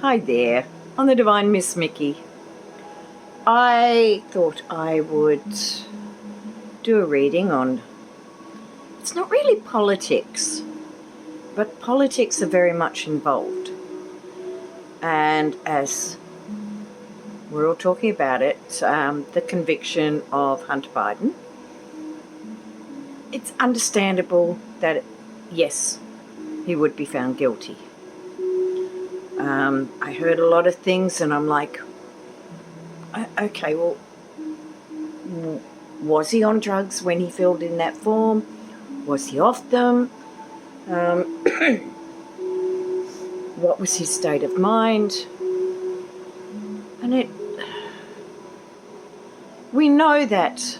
Hi there, on the Divine Miss Mikki. I thought I would do a reading on, it's not really politics, but politics are very much involved. And as we're all talking about it, the conviction of Hunter Biden, it's understandable that, yes, he would be found guilty. I heard a lot of things and I'm like, okay, well, was he on drugs when he filled in that form? Was he off them? What was his state of mind? And we know that,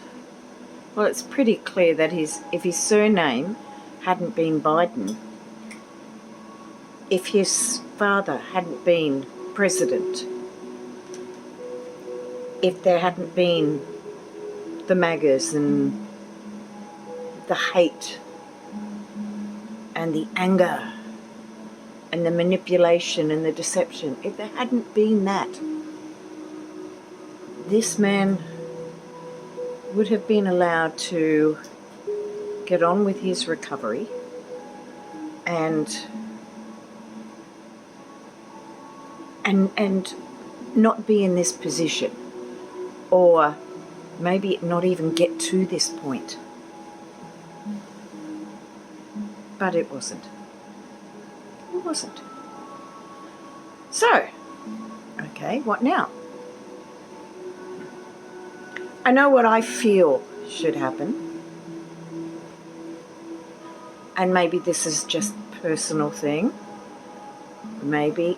well, it's pretty clear that if his surname hadn't been Biden, if his father hadn't been president, if there hadn't been the MAGAs and the hate and the anger and the manipulation and the deception, if there hadn't been that, this man would have been allowed to get on with his recovery and not be in this position, or maybe not even get to this point. But it wasn't. It wasn't. So, okay, what now? I know what I feel should happen. And maybe this is just a personal thing. Maybe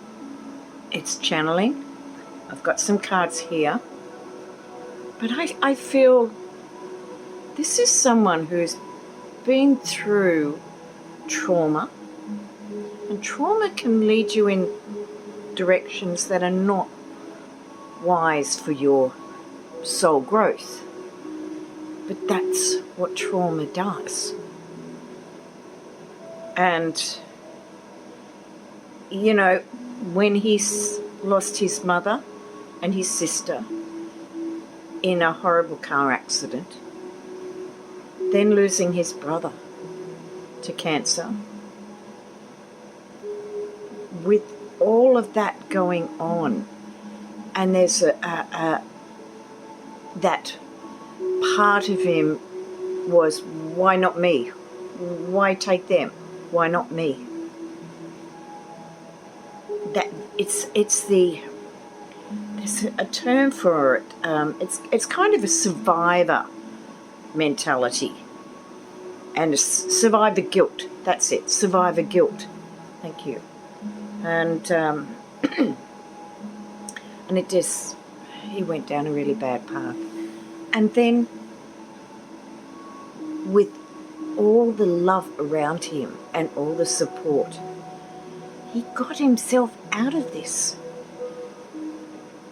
it's channeling. I've got some cards here. But I feel this is someone who's been through trauma. And trauma can lead you in directions that are not wise for your soul growth. But that's what trauma does. And, you know, when he's lost his mother and his sister in a horrible car accident, then losing his brother to cancer, with all of that going on, and there's that part of him was, why not me? Why take them? Why not me? That there's a term for it. It's kind of a survivor mentality, and a survivor guilt. That's it, survivor guilt. Thank you. And and he went down a really bad path. And then with all the love around him and all the support, he got himself out of this.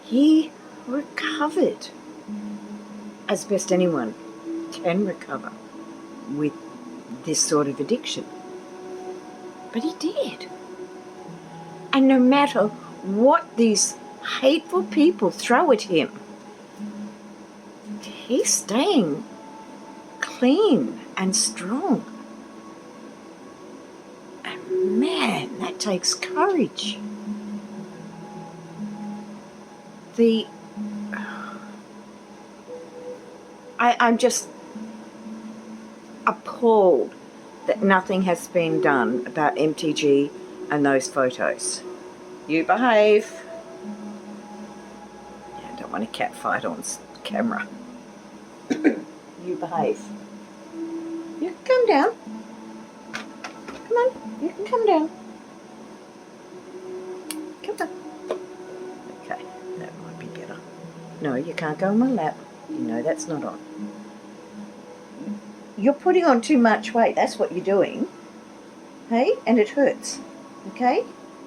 He recovered as best anyone can recover with this sort of addiction. But he did. And no matter what these hateful people throw at him, he's staying clean and strong. And man, that takes courage. I'm just appalled that nothing has been done about MTG and those photos. You behave. Yeah, I don't want a cat fight on camera. You behave. You can come down. Come on, you can come down. Come on. Okay, that might be better. No, you can't go on my lap. You know that's not on. You're putting on too much weight. That's what you're doing. Hey? And it hurts. Okay?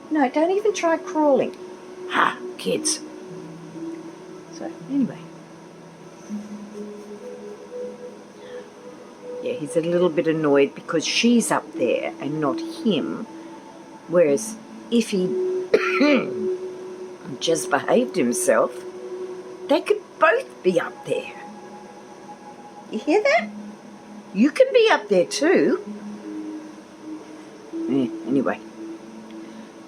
No, don't even try crawling. Ha! Kids. So, anyway. Yeah, he's a little bit annoyed because she's up there and not him. Whereas if he just behaved himself, they could both be up there. You hear that? You can be up there too. Anyway,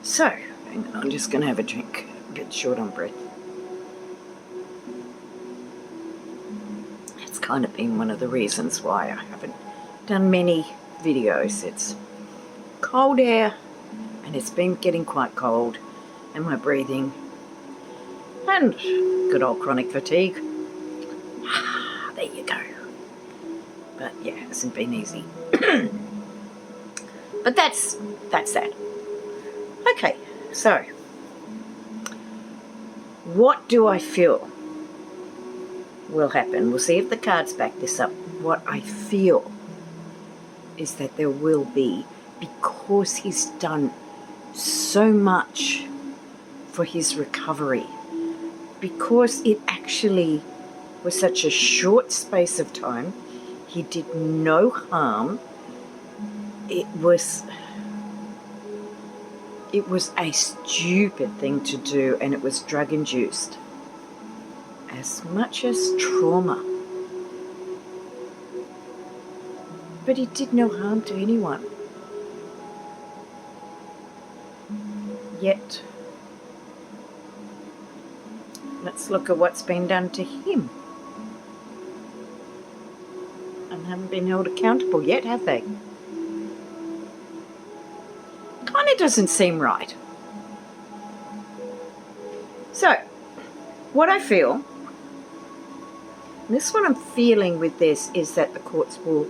so hang on, I'm just going to have a drink. A bit short on breath. It's kind of been one of the reasons why I haven't done many videos. It's cold air, and it's been getting quite cold, and my breathing, and good old chronic fatigue. There you go. But yeah, it hasn't been easy. But that's that. Okay, so what do I feel will happen? We'll see if the cards back this up. What I feel is that there will be, because he's done so much for his recovery, because it actually was such a short space of time, he did no harm. It was a stupid thing to do, and it was drug-induced. As much as trauma. But he did no harm to anyone. Yet, let's look at what's been done to him. And haven't been held accountable yet, have they? Kind of doesn't seem right. So, what I feel, this what I'm feeling with this, is that the courts will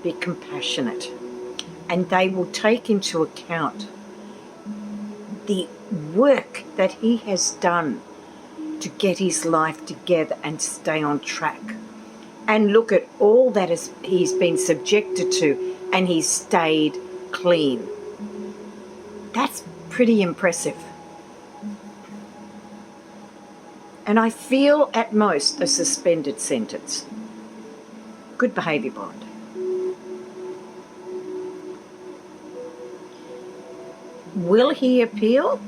be compassionate, and they will take into account the work that he has done to get his life together and stay on track, and look at all that he's been subjected to, and he's stayed clean. That's pretty impressive. And I feel at most a suspended sentence. Good behaviour bond. Will he appeal?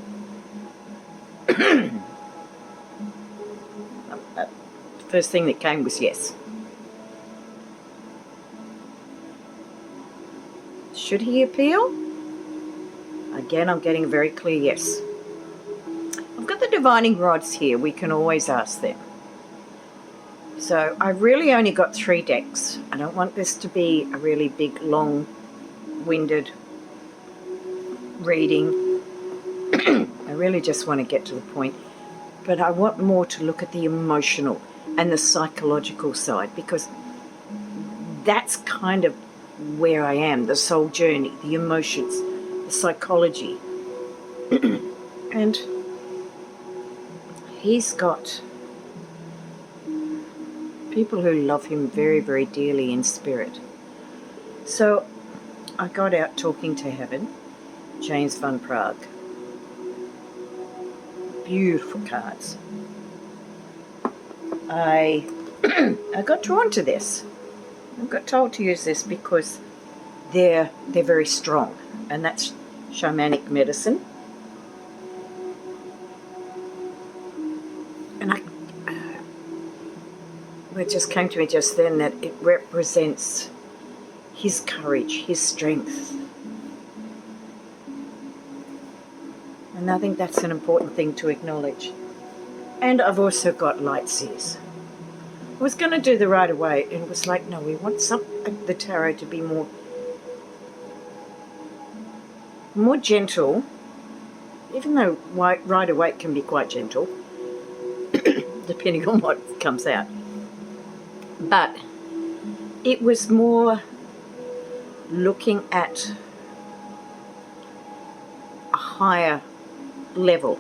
First thing that came was yes. Should he appeal? Again, I'm getting a very clear yes. I've got the divining rods here. We can always ask them. So I've really only got 3 decks. I don't want this to be a really big, long-winded reading. I really just want to get to the point. But I want more to look at the emotional and the psychological side, because that's kind of where I am, the soul journey, the emotions, the psychology. And he's got people who love him very, very dearly in spirit. So I got out talking to heaven, James van Prague. Beautiful cards. I got drawn to this. I got told to use this because they're very strong, and that's shamanic medicine. And it just came to me just then that it represents his courage, his strength. And I think that's an important thing to acknowledge. And I've also got light seers. I was going to do the right away, and it was like, no, we want the tarot to be more gentle, even though right away can be quite gentle, depending on what comes out. But it was more looking at a higher level,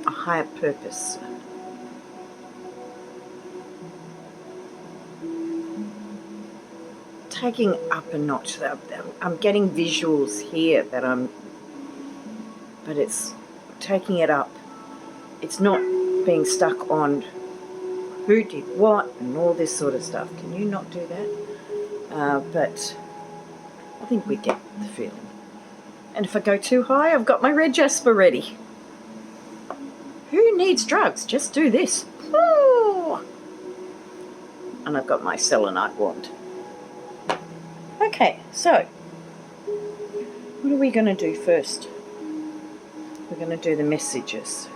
a higher purpose. Taking up a notch. I'm getting visuals here but it's taking it up. It's not being stuck on who did what and all this sort of stuff. Can you not do that? But I think we get the feeling. And if I go too high, I've got my red jasper ready. needs drugs? Just do this. Woo! And I've got my selenite wand. Okay, so what are we going to do first? We're going to do the messages.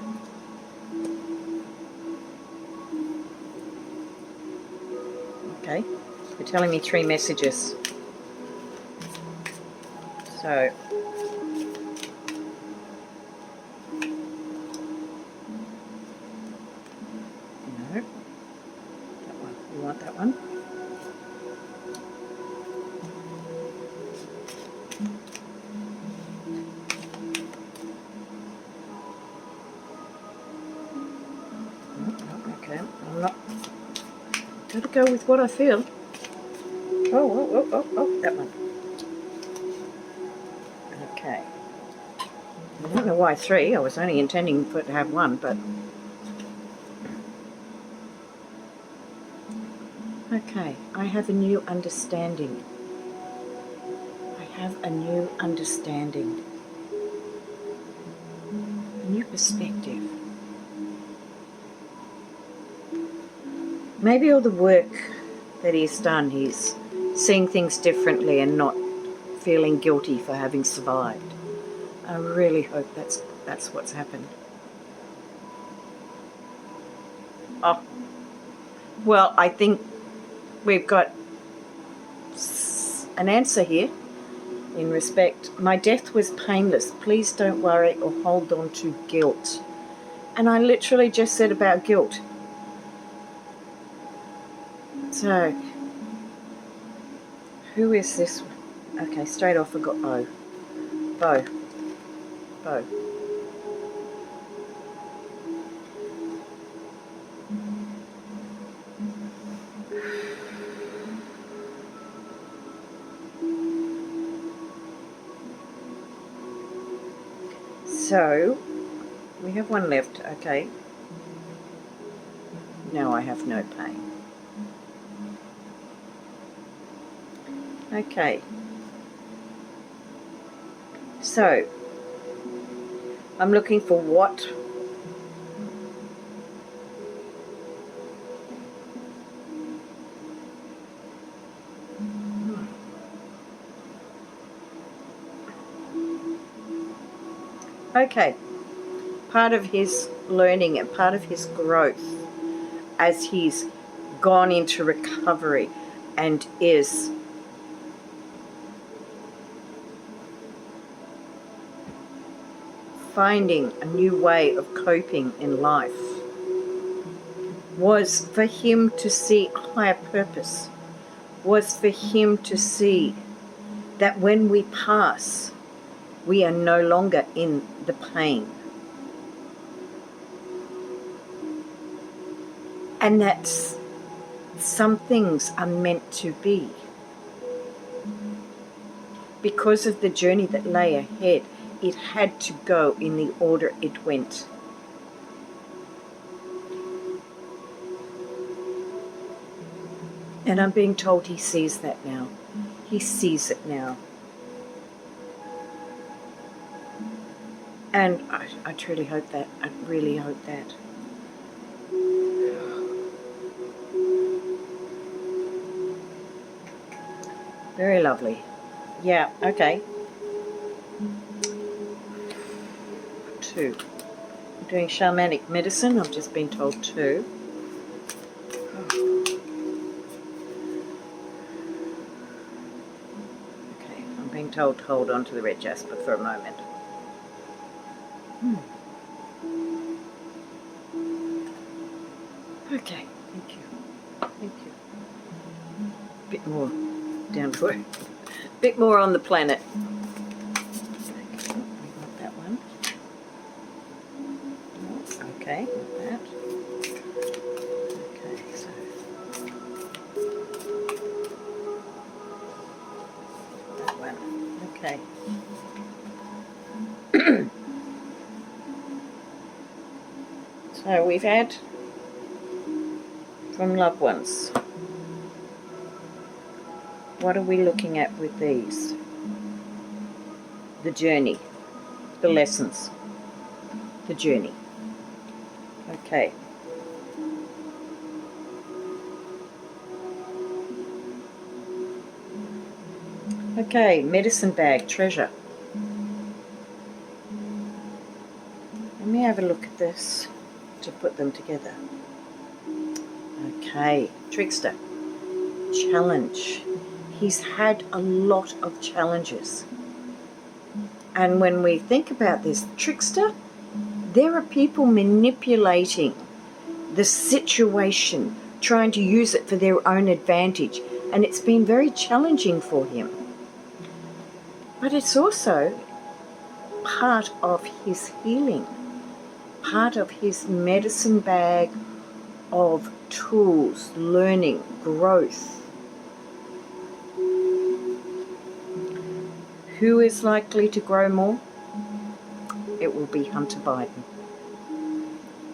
Okay, you're telling me 3 messages. So, no, that one. You want that one? Okay, I'm not. Gotta go with what I feel. Oh, that one. Okay. I don't know why 3. I was only intending for it to have 1, but... Okay, I have a new understanding. I have a new understanding. A new perspective. Maybe all the work that he's done, he's seeing things differently and not feeling guilty for having survived. I really hope that's what's happened. Oh, well, I think we've got an answer here in respect. My death was painless. Please don't worry or hold on to guilt. And I literally just said about guilt. So, who is this? Okay, straight off I got Bo. Bo. So, we have 1 left, okay. Now I have no pain. Okay. So, I'm looking for what? Okay. Part of his learning and part of his growth as he's gone into recovery and is finding a new way of coping in life was for him to see a higher purpose, was for him to see that when we pass, we are no longer in the pain. And that some things are meant to be. Because of the journey that lay ahead, it had to go in the order it went. And I'm being told he sees that now. He sees it now. And I truly hope that. I really hope that. Very lovely. Yeah, okay. 2. I'm doing shamanic medicine. I've just been told 2. Okay, I'm being told to hold on to the red jasper for a moment. Okay, thank you. Thank you. Bit more down to earth. Bit more on the planet. Okay, we want that one. Okay, not that. Okay, so that one. Okay. So we've had from loved ones. What are we looking at with these? The journey, the lessons, the journey. Okay. Okay, medicine bag, treasure. Let me have a look at this to put them together. Okay, trickster, challenge. He's had a lot of challenges. And when we think about this trickster, there are people manipulating the situation, trying to use it for their own advantage. And it's been very challenging for him. But it's also part of his healing, part of his medicine bag of tools, learning, growth. Who is likely to grow more? It will be Hunter Biden.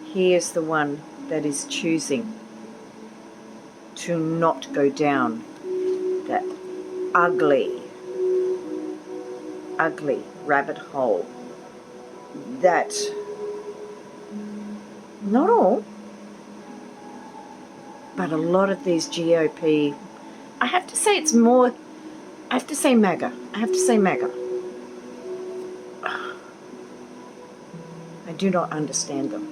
He is the one that is choosing to not go down that ugly rabbit hole that not all, but a lot of these GOP, I have to say it's more, I have to say MAGA. I do not understand them.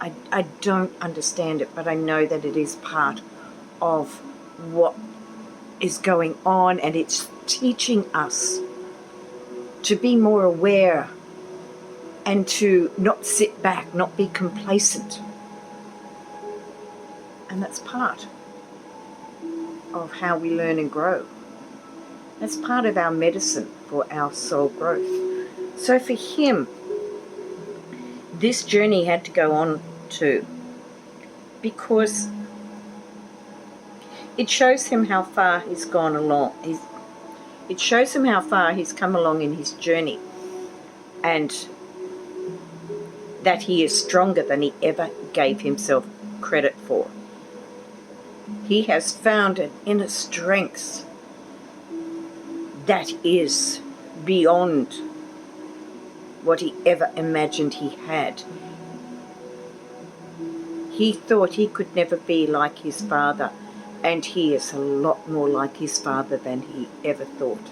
I don't understand it, but I know that it is part of what is going on, and it's teaching us to be more aware and to not sit back, not be complacent. And that's part of how we learn and grow. That's part of our medicine for our soul growth. So for him, this journey had to go on too, because it shows him how far he's gone along. It shows him how far he's come along in his journey, and that he is stronger than he ever gave himself credit for. He has found an inner strength that is beyond what he ever imagined he had. He thought he could never be like his father, and he is a lot more like his father than he ever thought.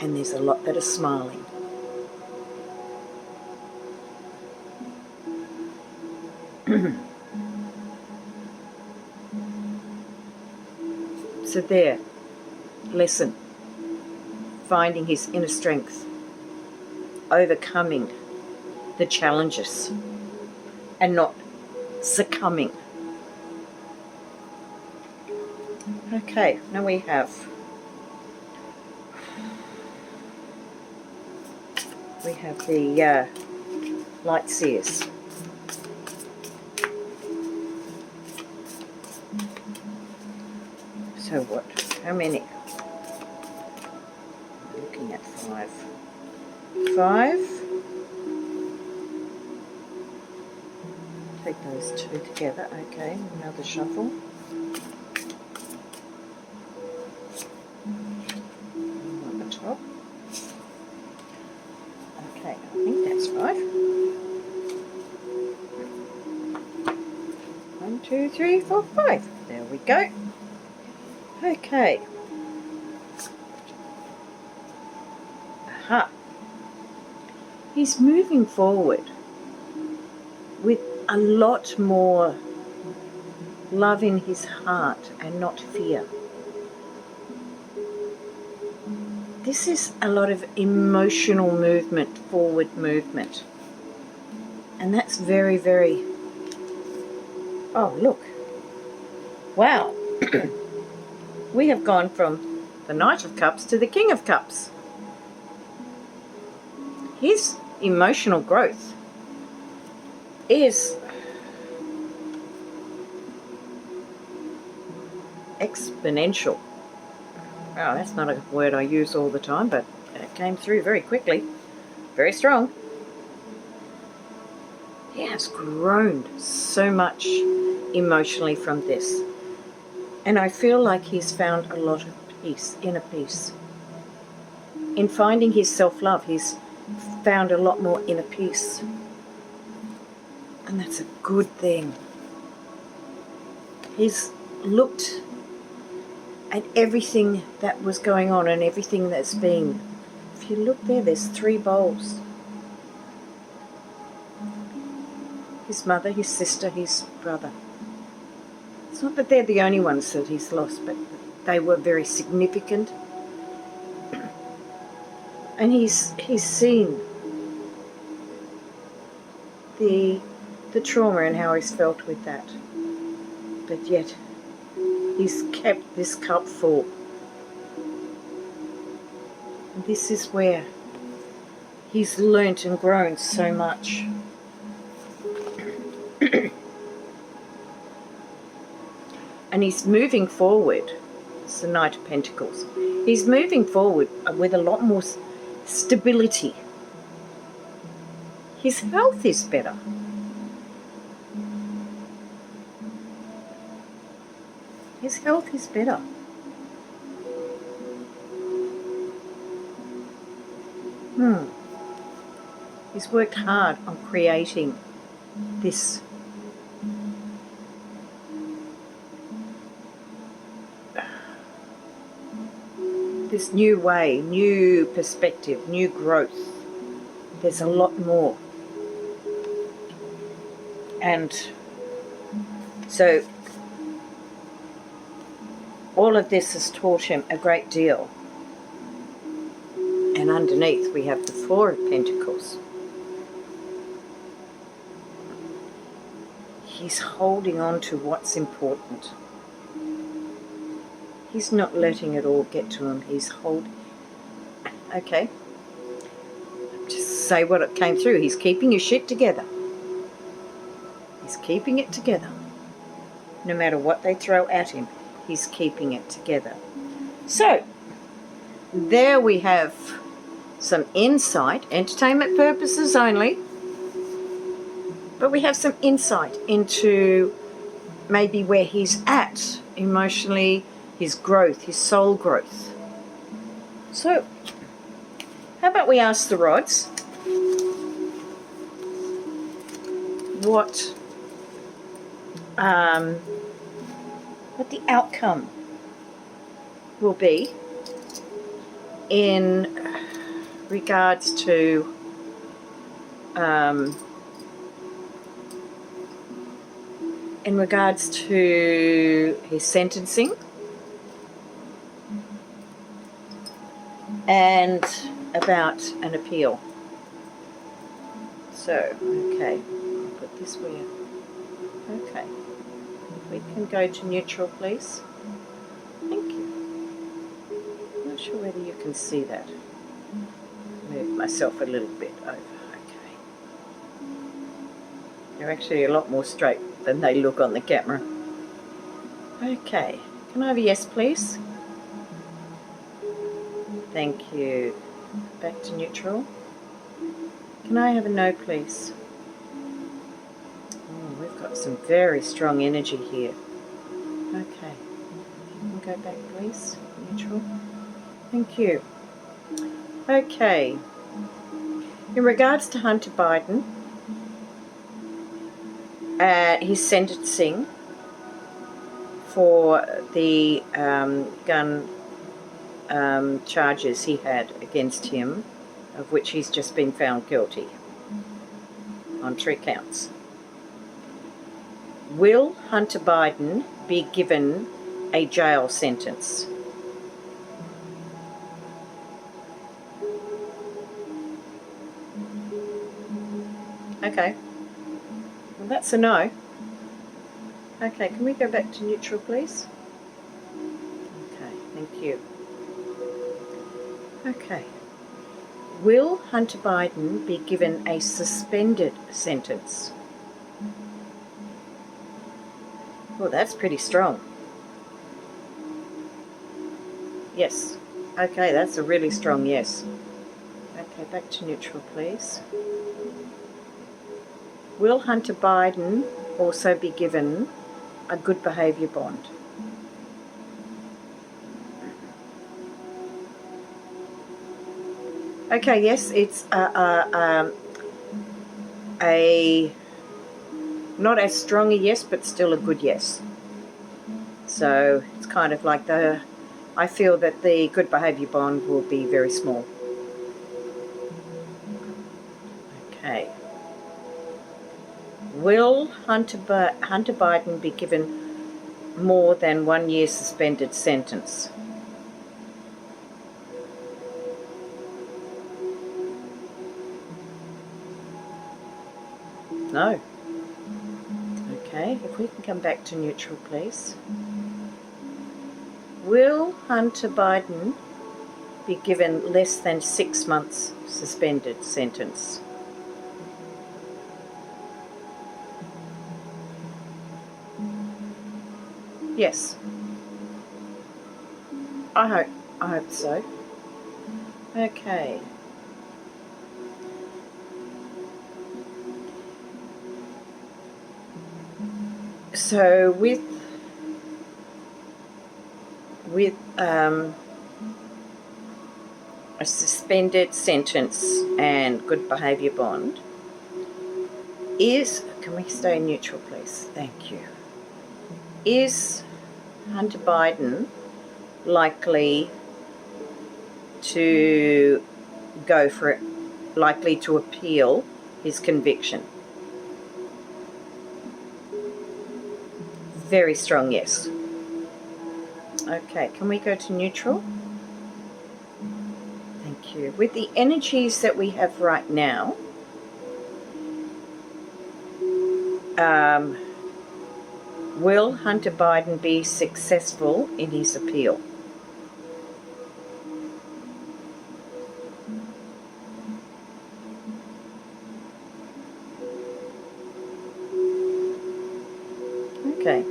And there's a lot that are smiling. So there, lesson, finding his inner strength, overcoming the challenges, and not succumbing. Okay, now we have the light seers. So what? How many? I'm looking at 5. 5. Take those 2 together. Okay, another shuffle. On the top. Okay, I think that's 5. 1, 2, 3, 4, 5. There we go. Okay. Aha. He's moving forward with a lot more love in his heart and not fear. This is a lot of emotional movement, forward movement. And that's very, very... Oh, look. Wow. We have gone from the Knight of Cups to the King of Cups. His emotional growth is exponential. Oh, that's not a word I use all the time, but it came through very quickly. Very strong. He has grown so much emotionally from this. And I feel like he's found a lot of peace, inner peace. In finding his self-love, he's found a lot more inner peace. And that's a good thing. He's looked at everything that was going on and everything that's been. If you look there, there's 3 bowls. His mother, his sister, his brother. It's not that they're the only ones that he's lost, but they were very significant. And he's seen the trauma and how he's felt with that. But yet, he's kept this cup full. And this is where he's learnt and grown so much. And he's moving forward. It's the Knight of Pentacles. He's moving forward with a lot more stability. His health is better. His health is better. He's worked hard on creating this new way, new perspective, new growth. There's a lot more. And so all of this has taught him a great deal. And underneath we have the 4 of Pentacles. He's holding on to what's important. He's not letting it all get to him. He's holding. Okay. Just say what it came through. He's keeping his shit together. He's keeping it together. No matter what they throw at him, he's keeping it together. So, there we have some insight, entertainment purposes only, but we have some insight into maybe where he's at emotionally, his growth, his soul growth. So, how about we ask the rods what the outcome will be in regards to his sentencing and about an appeal. So, okay, I'll put this where. Okay, if we can go to neutral, please. Thank you. I'm not sure whether you can see that. Move myself a little bit over. Okay. They're actually a lot more straight than they look on the camera. Okay, can I have a yes, please? Thank you. Back to neutral. Can I have a no, please? Oh, we've got some very strong energy here. Okay. You can go back, please. Neutral. Thank you. Okay. In regards to Hunter Biden, his sentencing for the gun charges he had against him, of which he's just been found guilty on 3 counts. Will Hunter Biden be given a jail sentence? Okay. Well, that's a no. Okay, can we go back to neutral, please? Okay, thank you. Okay. Will Hunter Biden be given a suspended sentence? Well, that's pretty strong. Yes. Okay, that's a really strong yes. Okay, back to neutral, please. Will Hunter Biden also be given a good behaviour bond? Okay, yes, it's a not as strong a yes, but still a good yes. So it's kind of like I feel that the good behaviour bond will be very small. Okay. Will Hunter Biden be given more than 1 year suspended sentence? No. Okay, if we can come back to neutral, please. Will Hunter Biden be given less than 6 months suspended sentence? Yes. I hope so. Okay. So with a suspended sentence and good behaviour bond, can we stay neutral, please? Thank you. Is Hunter Biden likely to go for it, likely to appeal his conviction? Very strong yes. Okay, can we go to neutral? Thank you. With the energies that we have right now, will Hunter Biden be successful in his appeal? Okay,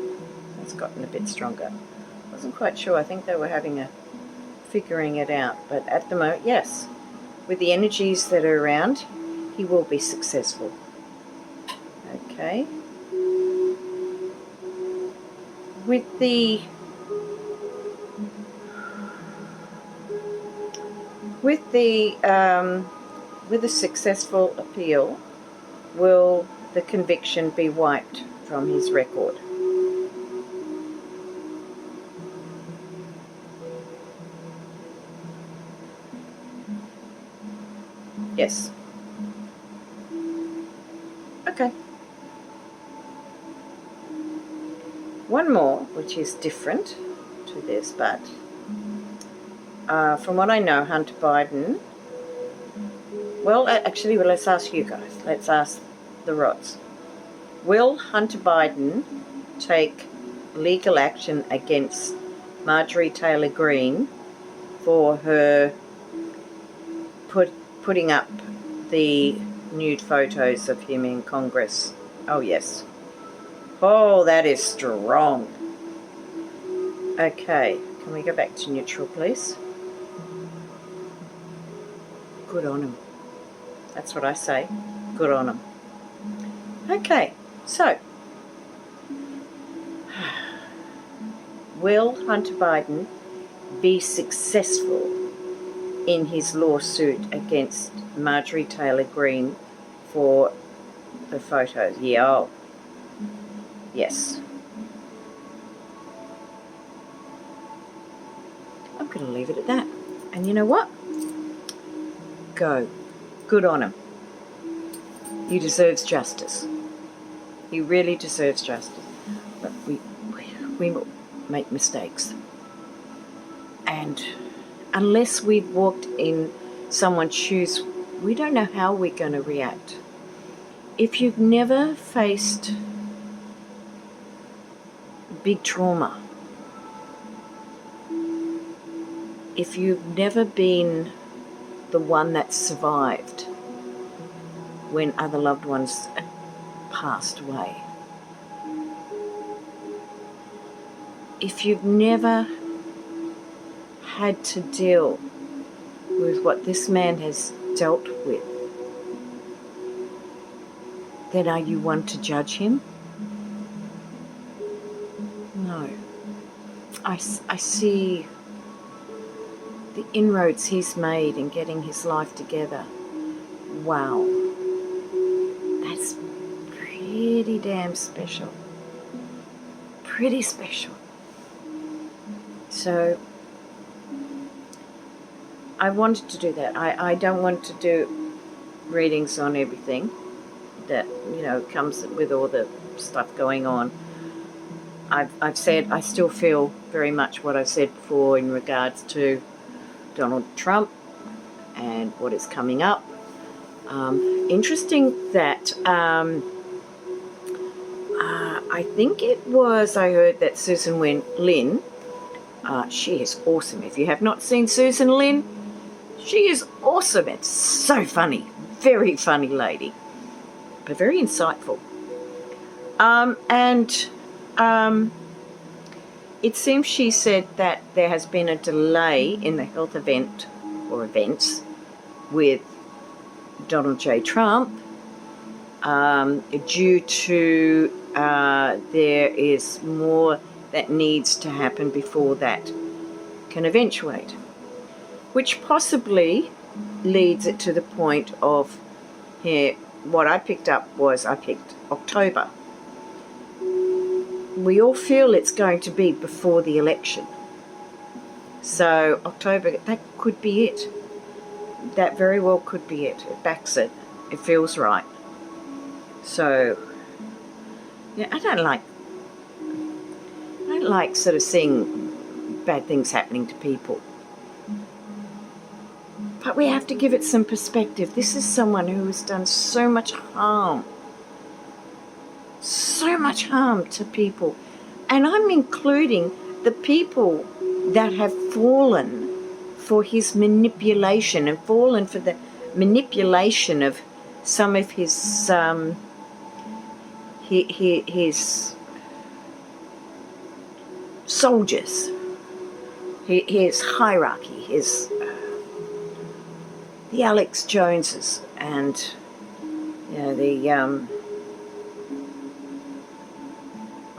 that's gotten a bit stronger. Wasn't quite sure. I think they were having a figuring it out, but at the moment, yes. With the energies that are around, he will be successful. Okay. With the successful appeal, will the conviction be wiped from his record? Yes. Okay. One more, which is different to this, but from what I know, Hunter Biden, well, actually, let's ask you guys. Let's ask the rods. Will Hunter Biden take legal action against Marjorie Taylor Greene for her putting up the nude photos of him in Congress? Oh, yes. Oh, that is strong. Okay, can we go back to neutral, please? Good on him. That's what I say. Good on him. Okay, so will Hunter Biden be successful in his lawsuit against Marjorie Taylor Greene for the photos? Yeah. Oh. Yes. I'm going to leave it at that. And you know what? Go. Good on him. He deserves justice. He really deserves justice. But we make mistakes. And unless we've walked in someone's shoes, we don't know how we're going to react. If you've never faced big trauma, if you've never been the one that survived when other loved ones passed away, if you've never had to deal with what this man has dealt with, then are you one to judge him? No. I see the inroads he's made in getting his life together. Wow. That's pretty damn special. Pretty special. So I wanted to do that. I don't want to do readings on everything that, comes with all the stuff going on. I've said I still feel very much what I said before in regards to Donald Trump and what is coming up. Interesting that I think it was, I heard that Susan Lynn, she is awesome. If you have not seen Susan Lynn, she is awesome. It's so funny. Very funny lady, but very insightful. It seems she said that there has been a delay in the health event or events with Donald J. Trump due to there is more that needs to happen before that can eventuate, which possibly leads it to the point of here. What I picked up was I picked October. We all feel it's going to be before the election. So October, that could be it. That very well could be it. It backs it. It feels right. So, yeah, I don't like sort of seeing bad things happening to people. But we have to give it some perspective. This is someone who has done so much harm to people. And I'm including the people that have fallen for his manipulation and fallen for the manipulation of some of his soldiers, his hierarchy, the Alex Joneses and the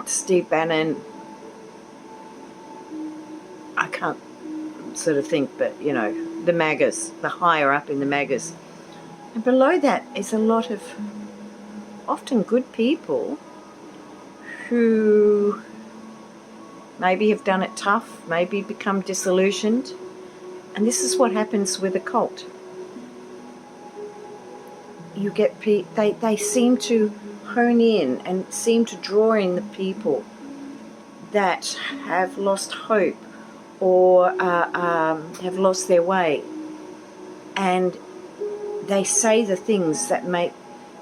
Steve Bannon. I can't sort of think, but the MAGAs, the higher up in the MAGAs. And below that is a lot of often good people who maybe have done it tough, maybe become disillusioned. And this is what happens with a cult. You get they seem to hone in and seem to draw in the people that have lost hope or have lost their way, and they say the things that make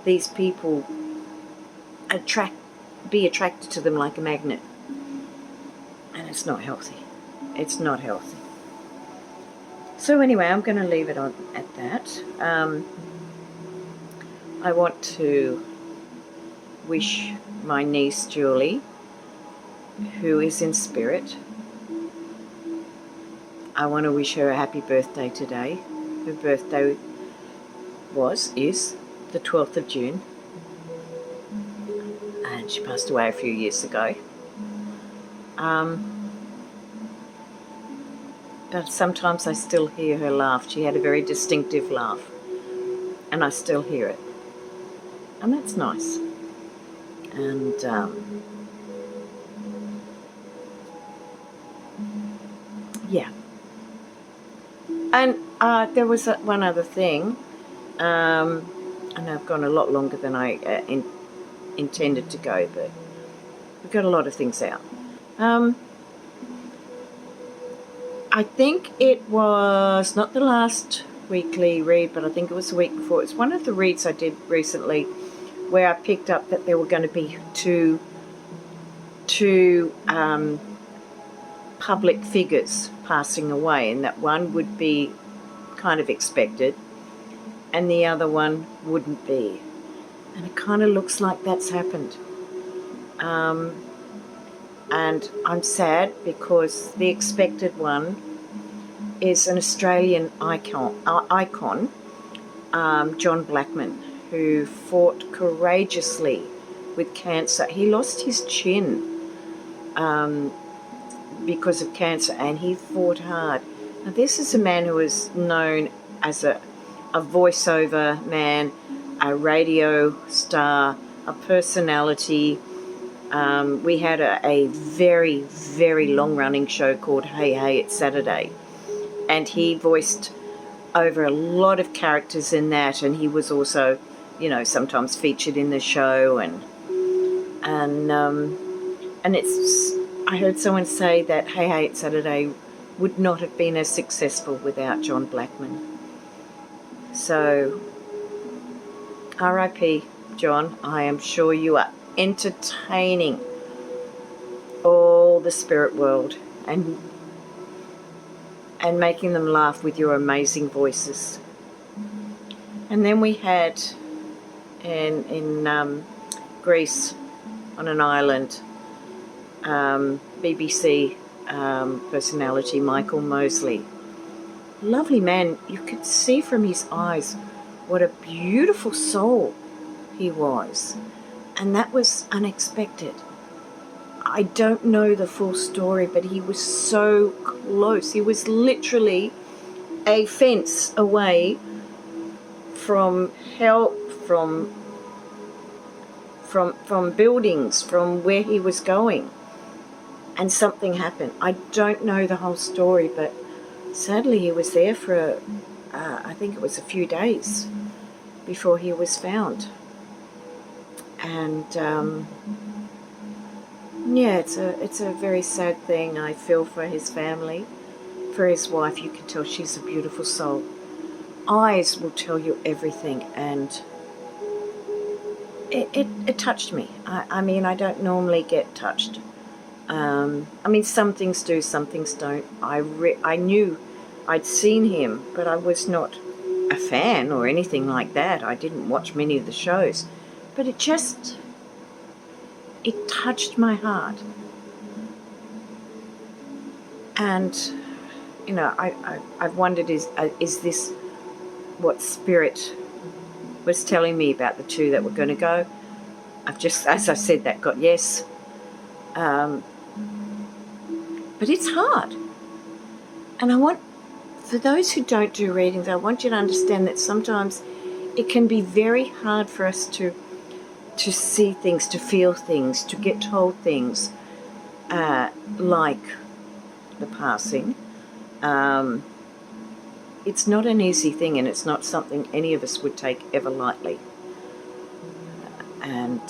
these people be attracted to them like a magnet, and it's not healthy. It's not healthy. So anyway, I'm going to leave it on at that. I want to wish my niece Julie, who is in spirit, I want to wish her a happy birthday today. Her birthday is the 12th of June, and she passed away a few years ago. But sometimes I still hear her laugh. She had a very distinctive laugh, and I still hear it. And that's nice. And yeah. And there was one other thing, and I've gone a lot longer than I intended to go, but we've got a lot of things out. I think it was not the last weekly read, but I think it was the week before. It's one of the reads I did recently where I picked up that there were going to be two public figures passing away, and that one would be kind of expected and the other one wouldn't be. And it kind of looks like that's happened. And I'm sad because the expected one is an Australian icon, John Blackman, who fought courageously with cancer. He lost his chin because of cancer, and he fought hard. Now, this is a man who was known as a voiceover man, a radio star, a personality. We had a very, very long-running show called Hey Hey It's Saturday, and he voiced over a lot of characters in that, and he was also, sometimes featured in the show, and it's. I heard someone say that Hey Hey It's Saturday would not have been as successful without John Blackman. So, R.I.P. John. I am sure you are entertaining all the spirit world and making them laugh with your amazing voices. And then we had in Greece, on an island, BBC personality Michael Mosley. Lovely man. You could see from his eyes what a beautiful soul he was. And that was unexpected. I don't know the full story, but he was so close. He was literally a fence away from help, from buildings, from where he was going. And something happened. I don't know the whole story, but sadly he was there for, I think it was a few days before he was found. And it's a very sad thing. I feel for his family, for his wife. You can tell she's a beautiful soul. Eyes will tell you everything, and it touched me. I mean, I don't normally get touched. Some things do, some things don't. I knew I'd seen him, but I was not a fan or anything like that. I didn't watch many of the shows, but it touched my heart. And I've wondered, is this what Spirit was telling me about the two that were going to go? I've just, as I said, that got yes. But it's hard. And for those who don't do readings, I want you to understand that sometimes it can be very hard for us to see things, to feel things, to get told things, like the passing. It's not an easy thing, and it's not something any of us would take ever lightly. And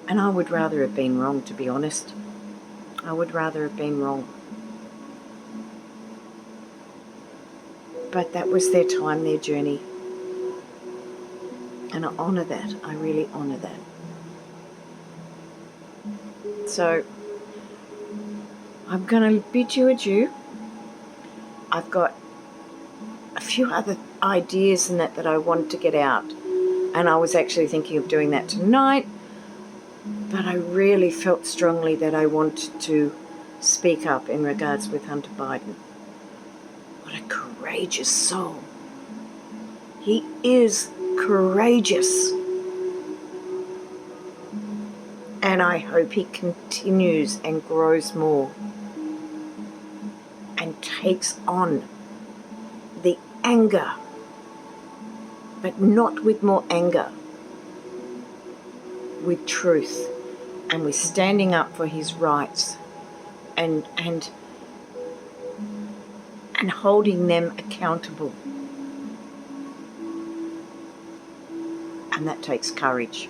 I would rather have been wrong, to be honest. I would rather have been wrong. But that was their time, their journey. And I honour that. I really honour that. So, I'm going to bid you adieu. I've got a few other ideas in that I wanted to get out. And I was actually thinking of doing that tonight. But I really felt strongly that I wanted to speak up in regards with Hunter Biden. What a courageous soul. He is courageous. And I hope he continues and grows more and takes on the anger, but not with more anger, with truth, and with standing up for his rights and holding them accountable. And that takes courage.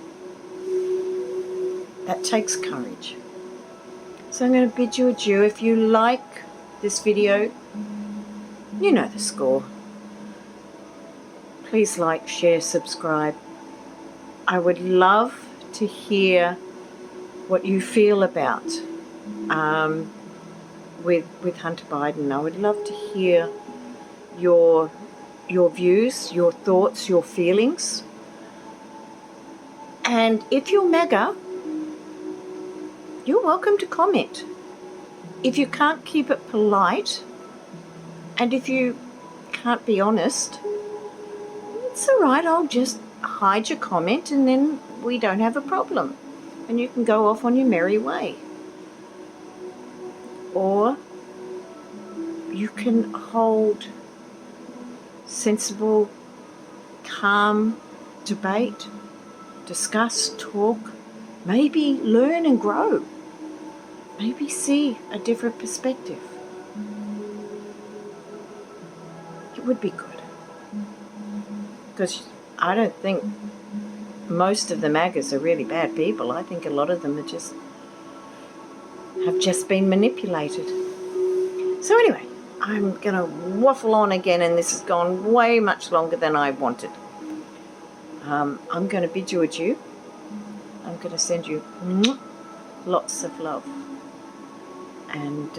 That takes courage. So I'm going to bid you adieu. If you like this video, you know the score. Please like, share, subscribe. I would love to hear what you feel about with Hunter Biden. I would love to hear your views, your thoughts, your feelings. And if you're MAGA, you're welcome to comment. If you can't keep it polite, and if you can't be honest, it's all right. I'll just hide your comment, and then we don't have a problem. And you can go off on your merry way. Or you can hold sensible, calm debate, discuss, talk, maybe learn and grow, maybe see a different perspective. It would be good. Because I don't think most of the MAGAs are really bad people. I think a lot of them have just been manipulated. So anyway, I'm going to waffle on again, and this has gone way much longer than I wanted. I'm going to bid you adieu. I'm going to send you lots of love. And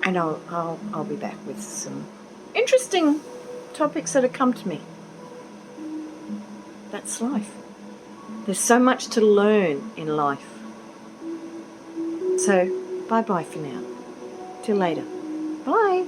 I'll be back with some interesting topics that have come to me. That's life. There's so much to learn in life. So, bye-bye for now. Till later. Bye.